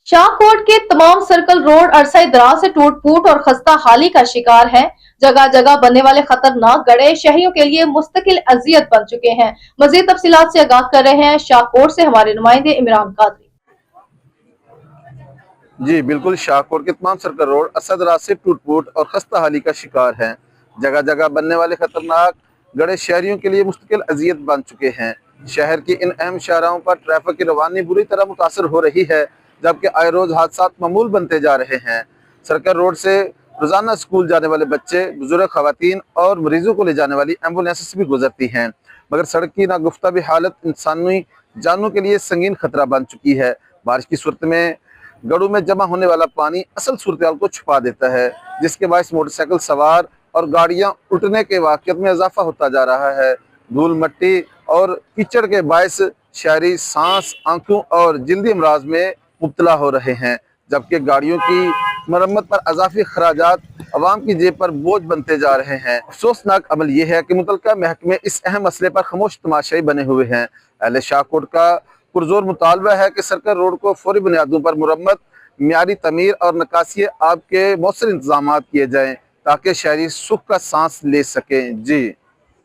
शाहकोट के तमाम circle road अरसा दराज से टूट फूट और खस्ता हाली का शिकार है। जगह जगह बनने वाले खतरनाक गड्ढे शहरियों के लिए मुस्तकिल अजियत बन चुके हैं। मजीद तफसीलात से आगाह कर रहे हैं शाहकोट से हमारे नुमाइंदे इमरान कादरी। जी बिल्कुल, शाहकोट के तमाम सर्कल रोड असद रात से टूट फूट और खस्ता हाली का शिकार हैं। जगह जगह बनने वाले खतरनाक गड्ढे शहरियों के लिए मुस्तकिल अजियत बन चुके हैं। शहर की इन अहम शाहराहों पर ट्रैफिक की रवानी बुरी तरह मुतासर हो रही है, जबकि आए रोज हादसात मामूल बनते जा रहे हैं। सर्कल रोड से रोजाना स्कूल जाने वाले बच्चे, बुजुर्ग खवातीन और मरीजों को ले जाने वाली एम्बुलेंसेस भी गुजरती हैं, मगर सड़क की नागुफ्ता हालत इंसानी जानों के लिए संगीन खतरा बन चुकी है। बारिश की सूरत में गड़ों में जमा होने वाला पानी असल सूरत को छुपा देता है, जिसके बायस मोटरसाइकिल सवार और गाड़ियां उठने के वाक़ियत में इजाफा होता जा रहा है। धूल मट्टी और कीचड़ के बायस शहरी सांस, आंखों और जल्दी अमराज में मुब्तला हो रहे हैं, जबकि गाड़ियों की मरम्मत पर अजाफी खराजात अवाम की जेब पर बोझ बनते जा रहे हैं। अफसोसनाक अमल यह है कि मुतल्लिका महकमे इस अहम मसले पर खामोश तमाशाई बने हुए हैं। अहले शाहकोट का पुरजोर मुतालबा है कि सर्कल रोड को फौरी बुनियादों पर मुरम्मत, मियारी तमीर और नकासी आब के मौसर इंतजाम किए जाएं, ताकि शहरी सुख का सांस ले सकें। जी।